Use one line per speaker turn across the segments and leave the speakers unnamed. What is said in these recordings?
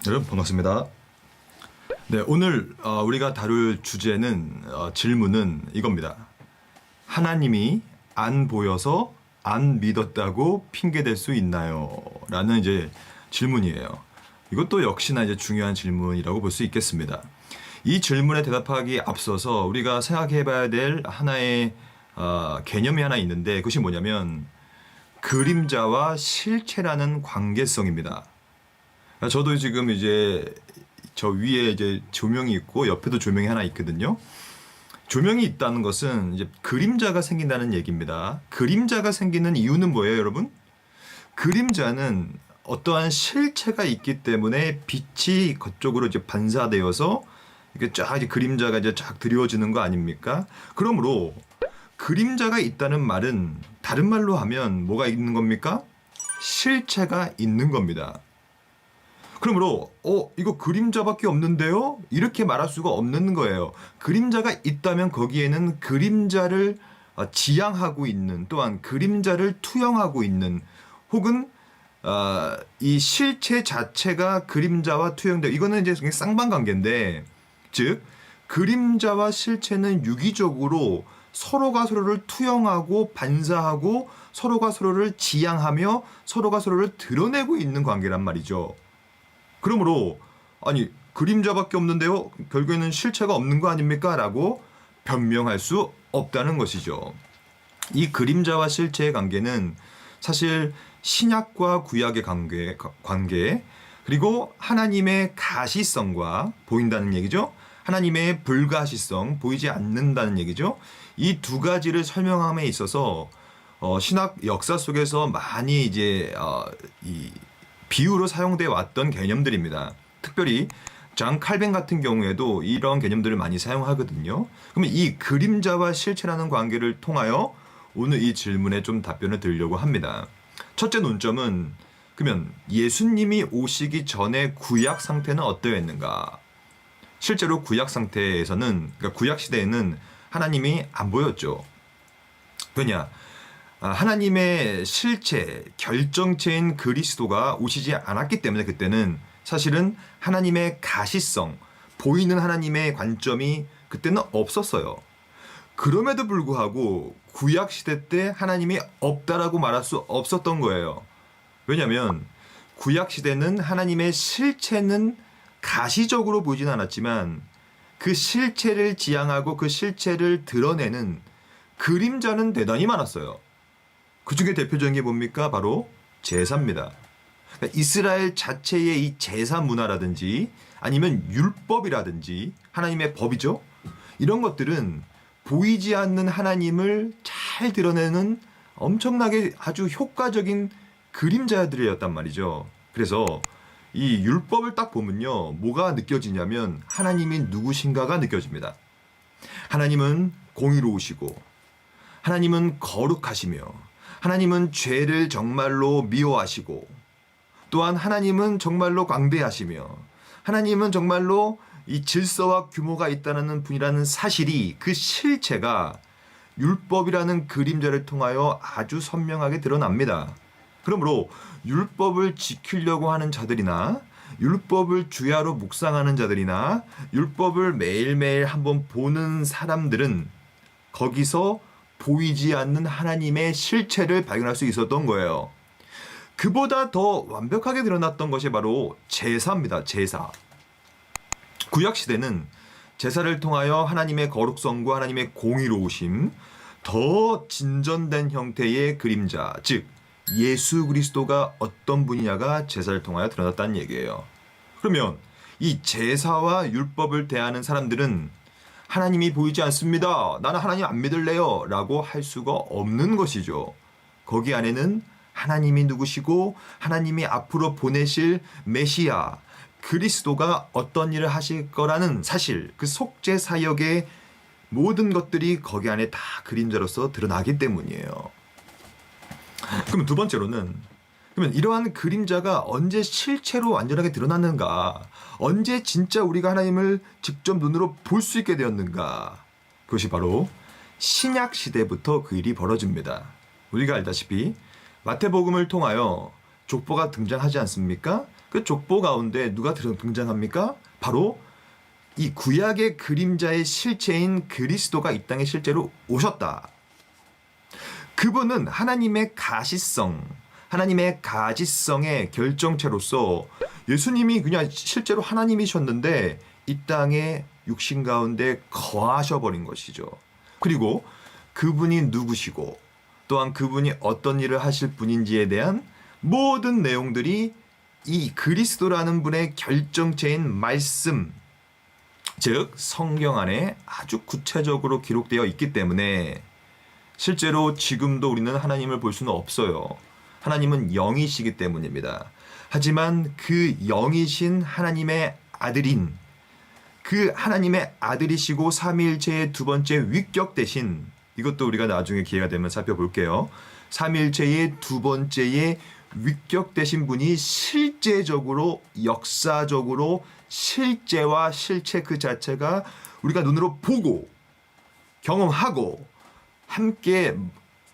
여러분 반갑습니다. 네, 오늘 우리가 다룰 주제는 질문은 이겁니다. 하나님이 안 보여서 안 믿었다고 핑계댈 수 있나요? 라는 이제 질문이에요. 이것도 역시나 이제 중요한 질문이라고 볼 수 있겠습니다. 이 질문에 대답하기 앞서서 우리가 생각해 봐야 될 하나의 개념이 하나 있는데 그것이 뭐냐면 그림자와 실체라는 관계성입니다. 저도 지금 이제 저 위에 이제 조명이 있고 옆에도 조명이 하나 있거든요. 조명이 있다는 것은 이제 그림자가 생긴다는 얘기입니다. 그림자가 생기는 이유는 뭐예요, 여러분? 그림자는 어떠한 실체가 있기 때문에 빛이 그쪽으로 이제 반사되어서 이게 쫙 이제 그림자가 이제 쫙 드리워지는 거 아닙니까? 그러므로 그림자가 있다는 말은 다른 말로 하면 뭐가 있는 겁니까? 실체가 있는 겁니다. 그러므로 이거 그림자밖에 없는데요? 이렇게 말할 수가 없는 거예요. 그림자가 있다면 거기에는 그림자를 지향하고 있는 또한 그림자를 투영하고 있는 혹은 이 실체 자체가 그림자와 투영되어 이거는 이제 쌍방관계인데 즉 그림자와 실체는 유기적으로 서로가 서로를 투영하고 반사하고 서로가 서로를 지향하며 서로가 서로를 드러내고 있는 관계란 말이죠. 그러므로 아니 그림자밖에 없는데요? 결국에는 실체가 없는 거 아닙니까? 라고 변명할 수 없다는 것이죠. 이 그림자와 실체의 관계는 사실 신약과 구약의 관계 그리고 하나님의 가시성과 보인다는 얘기죠. 하나님의 불가시성, 보이지 않는다는 얘기죠. 이 두 가지를 설명함에 있어서 신학 역사 속에서 많이 이제 이 비유로 사용되어 왔던 개념들입니다. 특별히 장 칼뱅 같은 경우에도 이런 개념들을 많이 사용하거든요. 그러면 이 그림자와 실체라는 관계를 통하여 오늘 이 질문에 좀 답변을 드리려고 합니다. 첫째 논점은 그러면 예수님이 오시기 전에 구약 상태는 어떠했는가? 실제로 구약 상태에서는 그러니까 구약 시대에는 하나님이 안 보였죠. 왜냐? 하나님의 실체, 결정체인 그리스도가 오시지 않았기 때문에 그때는 사실은 하나님의 가시성, 보이는 하나님의 관점이 그때는 없었어요. 그럼에도 불구하고 구약 시대 때 하나님이 없다라고 말할 수 없었던 거예요. 왜냐하면 구약 시대는 하나님의 실체는 가시적으로 보이진 않았지만 그 실체를 지향하고 그 실체를 드러내는 그림자는 대단히 많았어요. 그 중에 대표적인 게 뭡니까? 바로 제사입니다. 그러니까 이스라엘 자체의 이 제사 문화라든지 아니면 율법이라든지 하나님의 법이죠. 이런 것들은 보이지 않는 하나님을 잘 드러내는 엄청나게 아주 효과적인 그림자들이었단 말이죠. 그래서 이 율법을 딱 보면요. 뭐가 느껴지냐면 하나님이 누구신가가 느껴집니다. 하나님은 공의로우시고 하나님은 거룩하시며 하나님은 죄를 정말로 미워하시고 또한 하나님은 정말로 광대하시며 하나님은 정말로 이 질서와 규모가 있다는 분이라는 사실이 그 실체가 율법이라는 그림자를 통하여 아주 선명하게 드러납니다. 그러므로 율법을 지키려고 하는 자들이나 율법을 주야로 묵상하는 자들이나 율법을 매일매일 한번 보는 사람들은 거기서 보이지 않는 하나님의 실체를 발견할 수 있었던 거예요. 그보다 더 완벽하게 드러났던 것이 바로 제사입니다. 제사. 구약시대는 제사를 통하여 하나님의 거룩성과 하나님의 공의로우심, 더 진전된 형태의 그림자, 즉 예수 그리스도가 어떤 분이냐가 제사를 통하여 드러났다는 얘기예요. 그러면 이 제사와 율법을 대하는 사람들은 하나님이 보이지 않습니다. 나는 하나님 안 믿을래요. 라고 할 수가 없는 것이죠. 거기 안에는 하나님이 누구시고 하나님이 앞으로 보내실 메시아 그리스도가 어떤 일을 하실 거라는 사실 그 속죄 사역의 모든 것들이 거기 안에 다 그림자로서 드러나기 때문이에요. 그럼 두 번째로는 그러면 이러한 그림자가 언제 실체로 완전하게 드러났는가? 언제 진짜 우리가 하나님을 직접 눈으로 볼 수 있게 되었는가? 그것이 바로 신약 시대부터 그 일이 벌어집니다. 우리가 알다시피 마태복음을 통하여 족보가 등장하지 않습니까? 그 족보 가운데 누가 등장합니까? 바로 이 구약의 그림자의 실체인 그리스도가 이 땅에 실제로 오셨다. 그분은 하나님의 가시성, 하나님의 가지성의 결정체로서 예수님이 그냥 실제로 하나님이셨는데 이 땅에 육신 가운데 거하셔버린 것이죠. 그리고 그분이 누구시고 또한 그분이 어떤 일을 하실 분인지에 대한 모든 내용들이 이 그리스도라는 분의 결정체인 말씀, 즉 성경 안에 아주 구체적으로 기록되어 있기 때문에 실제로 지금도 우리는 하나님을 볼 수는 없어요. 하나님은 영이시기 때문입니다. 하지만 그 영이신 하나님의 아들인 그 하나님의 아들이시고 삼위일체의 두 번째 위격 대신, 이것도 우리가 나중에 기회가 되면 살펴볼게요. 삼위일체의 두 번째의 위격 되신 분이 실제적으로 역사적으로 실제와 실체 그 자체가 우리가 눈으로 보고 경험하고 함께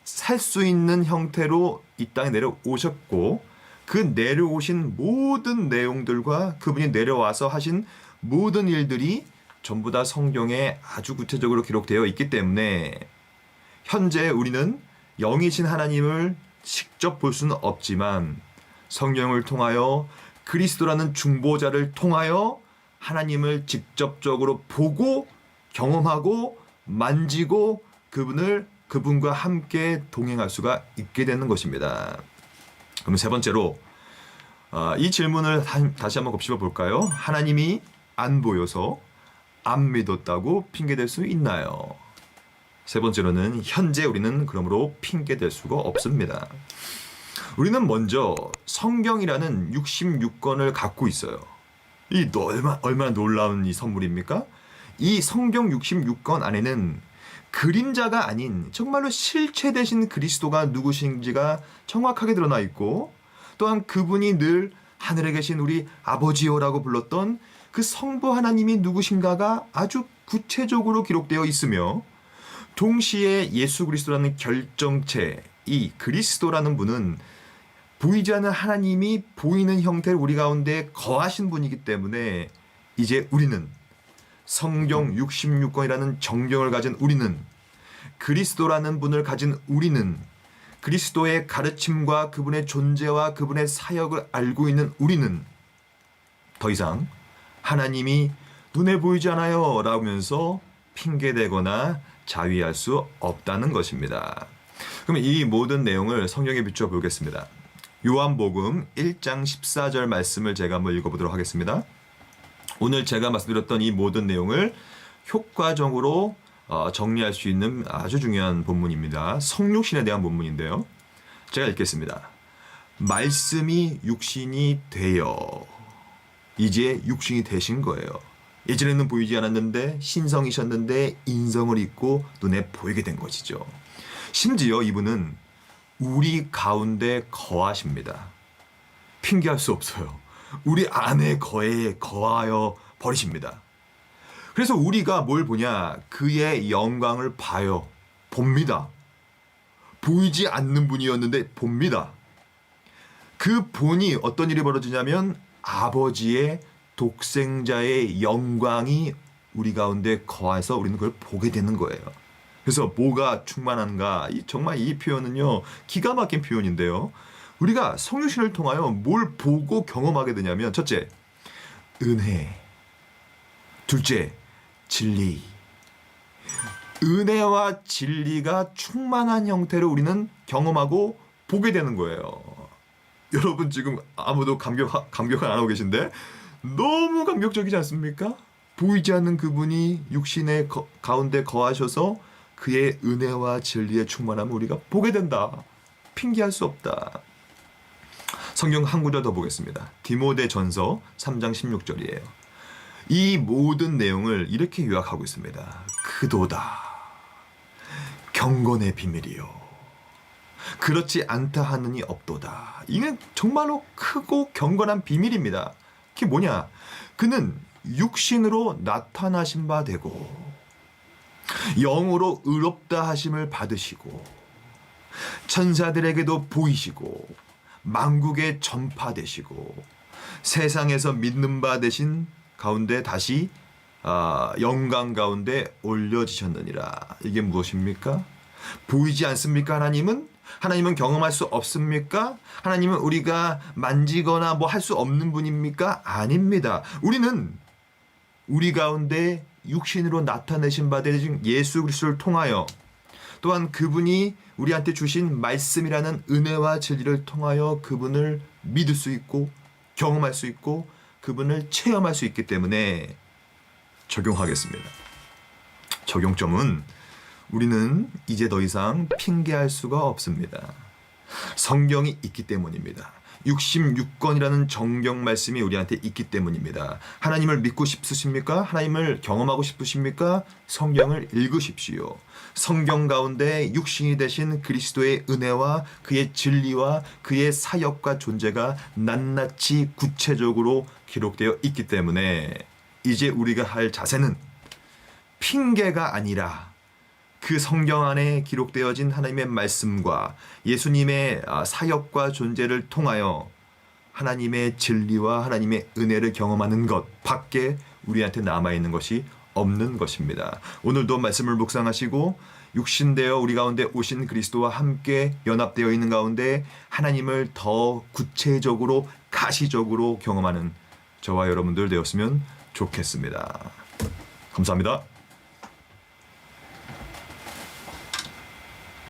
살 수 있는 형태로 이 땅에 내려오셨고, 그 내려오신 모든 내용들과 그분이 내려와서 하신 모든 일들이 전부 다 성경에 아주 구체적으로 기록되어 있기 때문에 현재 우리는 영이신 하나님을 직접 볼 수는 없지만 성령을 통하여 그리스도라는 중보자를 통하여 하나님을 직접적으로 보고 경험하고 만지고 그분과 함께 동행할 수가 있게 되는 것입니다. 그럼 세 번째로 이 질문을 다시 한번 곱씹어 볼까요? 하나님이 안 보여서 안 믿었다고 핑계댈 수 있나요? 세 번째로는 현재 우리는 그러므로 핑계댈 수가 없습니다. 우리는 먼저 성경이라는 66권을 갖고 있어요. 이 얼마나 놀라운 이 선물입니까? 이 성경 66권 안에는 그림자가 아닌 정말로 실체 되신 그리스도가 누구신지가 정확하게 드러나 있고, 또한 그분이 늘 하늘에 계신 우리 아버지요라고 불렀던 그 성부 하나님이 누구신가가 아주 구체적으로 기록되어 있으며, 동시에 예수 그리스도라는 결정체, 이 그리스도라는 분은 보이지 않는 하나님이 보이는 형태로 우리 가운데 거하신 분이기 때문에 이제 우리는 성경 66권이라는 정경을 가진 우리는, 그리스도라는 분을 가진 우리는, 그리스도의 가르침과 그분의 존재와 그분의 사역을 알고 있는 우리는 더 이상 하나님이 눈에 보이지 않아요 라면서 핑계대거나 자위할 수 없다는 것입니다. 그럼 이 모든 내용을 성경에 비추어 보겠습니다. 요한복음 1장 14절 말씀을 제가 한번 읽어보도록 하겠습니다. 오늘 제가 말씀드렸던 이 모든 내용을 효과적으로 정리할 수 있는 아주 중요한 본문입니다. 성육신에 대한 본문인데요. 제가 읽겠습니다. 말씀이 육신이 되어, 이제 육신이 되신 거예요. 예전에는 보이지 않았는데 신성이셨는데 인성을 입고 눈에 보이게 된 것이죠. 심지어 이분은 우리 가운데 거하십니다. 핑계할 수 없어요. 우리 안에 거하여 버리십니다. 그래서 우리가 뭘 보냐? 그의 영광을 봅니다. 보이지 않는 분이었는데 봅니다. 그 본이 어떤 일이 벌어지냐면 아버지의 독생자의 영광이 우리 가운데 거해서 우리는 그걸 보게 되는 거예요. 그래서 뭐가 충만한가? 정말 이 표현은요, 기가 막힌 표현인데요. 우리가 성육신을 통하여 뭘 보고 경험하게 되냐면, 첫째, 은혜. 둘째, 진리. 은혜와 진리가 충만한 형태로 우리는 경험하고 보게 되는 거예요. 여러분 지금 아무도 감격을 안 하고 계신데 너무 감격적이지 않습니까? 보이지 않는 그분이 육신의 가운데 거하셔서 그의 은혜와 진리의 충만함을 우리가 보게 된다. 핑계할 수 없다. 성경 한 구절 더 보겠습니다. 디모데전서 3장 16절이에요. 이 모든 내용을 이렇게 요약하고 있습니다. 그도다 경건의 비밀이요 그렇지 않다 하느니 없도다. 이게 정말로 크고 경건한 비밀입니다. 그게 뭐냐? 그는 육신으로 나타나신 바 되고 영으로 의롭다 하심을 받으시고 천사들에게도 보이시고 만국에 전파되시고 세상에서 믿는 바 되신 가운데 다시 영광 가운데 올려지셨느니라. 이게 무엇입니까? 보이지 않습니까? 하나님은 경험할 수 없습니까? 하나님은 우리가 만지거나 뭐 할 수 없는 분입니까? 아닙니다. 우리는 우리 가운데 육신으로 나타내신 바 되신 예수 그리스도를 통하여, 또한 그분이 우리한테 주신 말씀이라는 은혜와 진리를 통하여 그분을 믿을 수 있고 경험할 수 있고 그분을 체험할 수 있기 때문에 적용하겠습니다. 적용점은 우리는 이제 더 이상 핑계할 수가 없습니다. 성경이 있기 때문입니다. 66권이라는 정경 말씀이 우리한테 있기 때문입니다. 하나님을 믿고 싶으십니까? 하나님을 경험하고 싶으십니까? 성경을 읽으십시오. 성경 가운데 육신이 되신 그리스도의 은혜와 그의 진리와 그의 사역과 존재가 낱낱이 구체적으로 기록되어 있기 때문에 이제 우리가 할 자세는 핑계가 아니라 그 성경 안에 기록되어진 하나님의 말씀과 예수님의 사역과 존재를 통하여 하나님의 진리와 하나님의 은혜를 경험하는 것 밖에 우리한테 남아있는 것이 없는 것입니다. 오늘도 말씀을 묵상하시고 육신되어 우리 가운데 오신 그리스도와 함께 연합되어 있는 가운데 하나님을 더 구체적으로 가시적으로 경험하는 저와 여러분들 되었으면 좋겠습니다. 감사합니다.